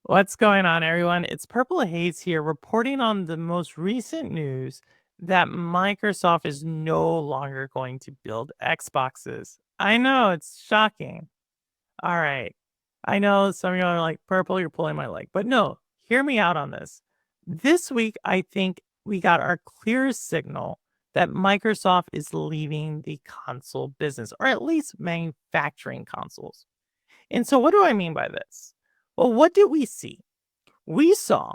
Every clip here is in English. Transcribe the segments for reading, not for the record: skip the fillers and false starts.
What's going on, everyone? It's Purple Haze here, reporting on the most recent news that Microsoft is no longer going to build Xboxes. I know, it's shocking. All right. I know some of you are like, Purple, you're pulling my leg. But no, hear me out on this. This week, I think we got our clearest signal that Microsoft is leaving the console business, or at least manufacturing consoles. And so, what do I mean by this? Well, what did we see? We saw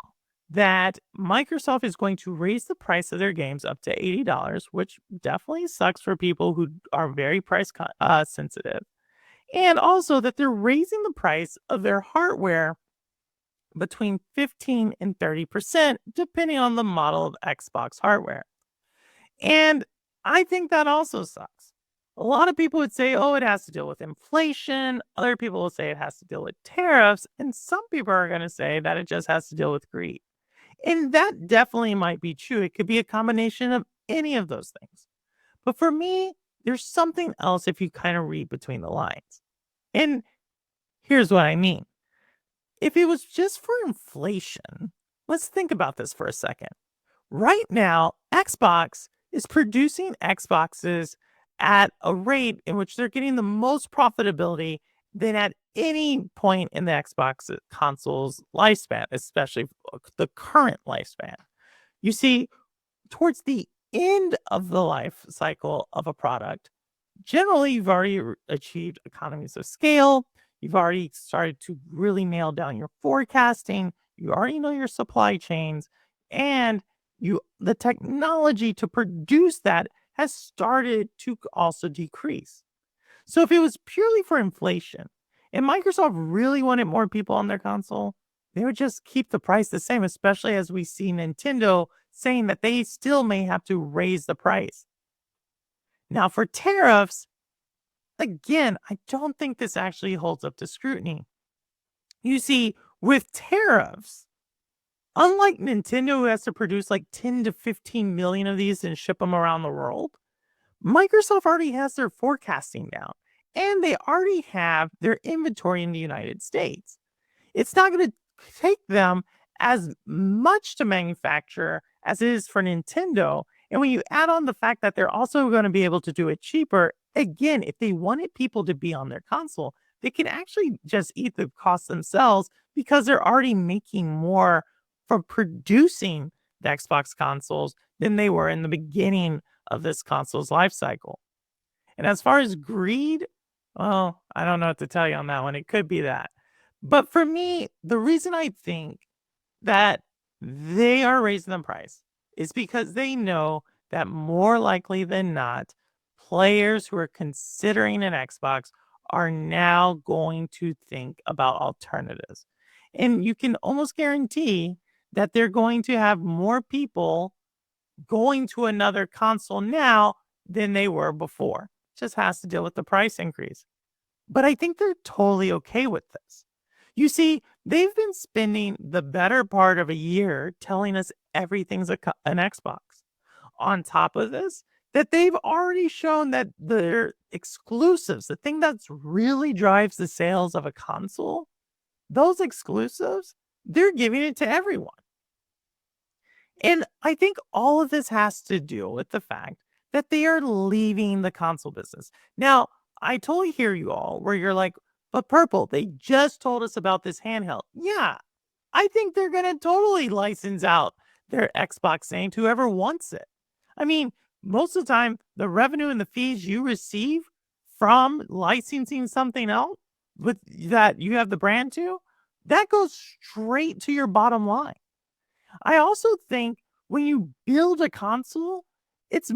that Microsoft is going to raise the price of their games up to $80, which definitely sucks for people who are very sensitive. And also that they're raising the price of their hardware between 15 and 30%, depending on the model of Xbox hardware. And I think that also sucks. A lot of people would say, oh, it has to deal with inflation. Other people will say it has to deal with tariffs. And some people are going to say that it just has to deal with greed. And that definitely might be true. It could be a combination of any of those things. But for me, there's something else if you kind of read between the lines. And here's what I mean. If it was just for inflation, let's think about this for a second. Right now, Xbox is producing Xboxes at a rate in which they're getting the most profitability than at any point in the Xbox console's lifespan, especially the current lifespan. You see, towards the end of the life cycle of a product, generally you've already achieved economies of scale. You've already started to really nail down your forecasting. You already know your supply chains, and the technology to produce that has started to also decrease. So if it was purely for inflation and Microsoft really wanted more people on their console, they would just keep the price the same, especially as we see Nintendo saying that they still may have to raise the price. Now, for tariffs, again, I don't think this actually holds up to scrutiny. You see, with tariffs, unlike Nintendo, who has to produce like 10 to 15 million of these and ship them around the world, Microsoft already has their forecasting down and they already have their inventory in the United States. It's not going to take them as much to manufacture as it is for Nintendo. And when you add on the fact that they're also going to be able to do it cheaper, again, if they wanted people to be on their console, they can actually just eat the cost themselves because they're already making more for producing the Xbox consoles than they were in the beginning of this console's life cycle. And as far as greed, well, I don't know what to tell you on that one. It could be that. But for me, the reason I think that they are raising the price is because they know that more likely than not, players who are considering an Xbox are now going to think about alternatives. And you can almost guarantee that they're going to have more people going to another console now than they were before. Just has to deal with the price increase. But I think they're totally okay with this. You see, they've been spending the better part of a year telling us everything's an Xbox. On top of this, that they've already shown that their exclusives, the thing that really drives the sales of a console, those exclusives, they're giving it to everyone. And I think all of this has to do with the fact that they are leaving the console business. Now, I totally hear you all where you're like, but Purple, they just told us about this handheld. Yeah, I think they're going to totally license out their Xbox name to whoever wants it. I mean, most of the time, the revenue and the fees you receive from licensing something else with that you have the brand to, that goes straight to your bottom line. I also think when you build a console, it's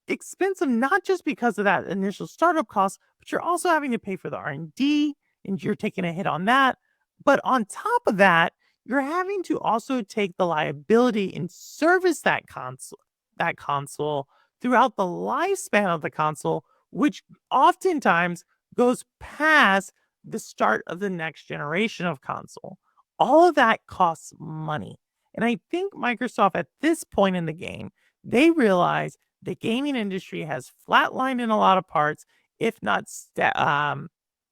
expensive not just because of that initial startup cost, but you're also having to pay for the R&D and you're taking a hit on that. But on top of that, you're having to also take the liability and service that console throughout the lifespan of the console, which oftentimes goes past the start of the next generation of console. All of that costs money. And I think Microsoft at this point in the game, they realize the gaming industry has flatlined in a lot of parts, if not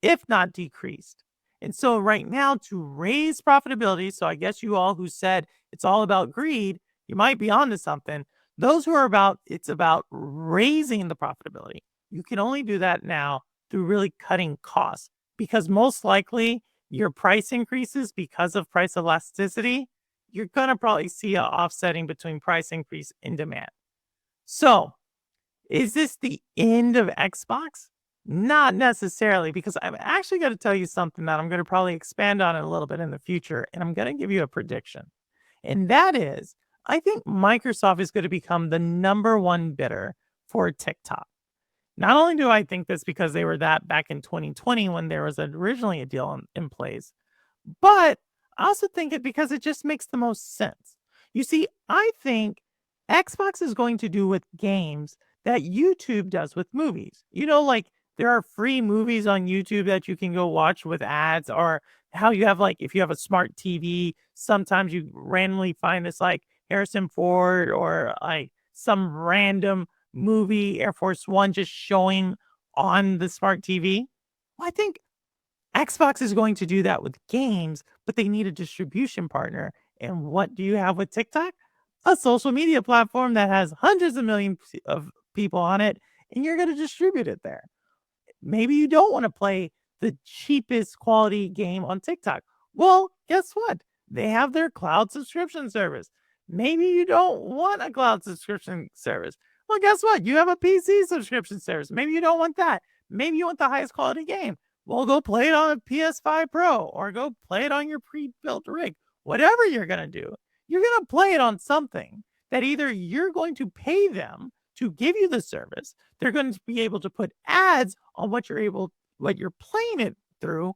if not decreased. And so right now to raise profitability, so I guess you all who said it's all about greed, you might be onto something. Those who are about it's about raising the profitability. You can only do that now through really cutting costs because most likely your price increases because of price elasticity. You're going to probably see an offsetting between price increase and demand. So, is this the end of Xbox? Not necessarily, because I'm actually going to tell you something that I'm going to probably expand on it a little bit in the future, and I'm going to give you a prediction. And that is, I think Microsoft is going to become the number one bidder for TikTok. Not only do I think this because they were that back in 2020 when there was originally a deal in place, but I also think it because it just makes the most sense. You see, I think Xbox is going to do with games that YouTube does with movies. Like there are free movies on YouTube that you can go watch with ads, or how you have like if you have a smart TV, sometimes you randomly find this like Harrison Ford or like some random movie Air Force One just showing on the smart TV. Well, I think Xbox is going to do that with games, but they need a distribution partner. And what do you have with TikTok? A social media platform that has hundreds of millions of people on it, and you're going to distribute it there. Maybe you don't want to play the cheapest quality game on TikTok. Well, guess what? They have their cloud subscription service. Maybe you don't want a cloud subscription service. Well, guess what? You have a PC subscription service. Maybe you don't want that. Maybe you want the highest quality game. Well, go play it on a PS5 Pro or go play it on your pre-built rig. Whatever you're going to do, you're going to play it on something that either you're going to pay them to give you the service, they're going to be able to put ads on what you're playing it through,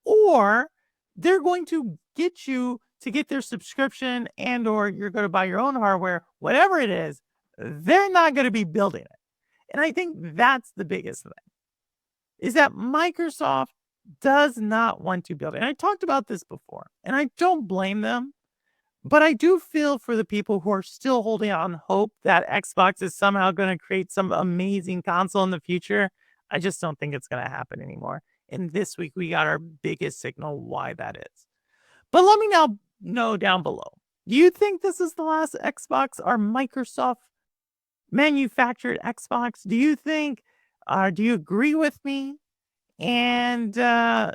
or they're going to get you to get their subscription, and or you're going to buy your own hardware, whatever it is, they're not going to be building it. And I think that's the biggest thing, is that Microsoft does not want to build it. And I talked about this before, and I don't blame them, but I do feel for the people who are still holding on hope that Xbox is somehow going to create some amazing console in the future. I just don't think it's going to happen anymore. And this week we got our biggest signal why that is. But let me now know down below. Do you think this is the last Xbox or Microsoft manufactured Xbox? Do you think, do you agree with me? And yeah,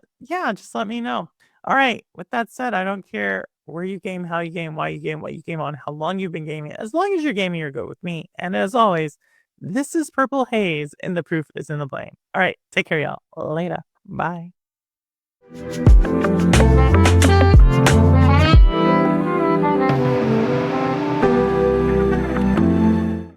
just let me know. All right. With that said, I don't care where you game, how you game, why you game, what you game on, how long you've been gaming. As long as you're gaming, you're good with me. And as always, this is Purple Haze, and the proof is in the blame. All right. Take care, y'all. Later. Bye.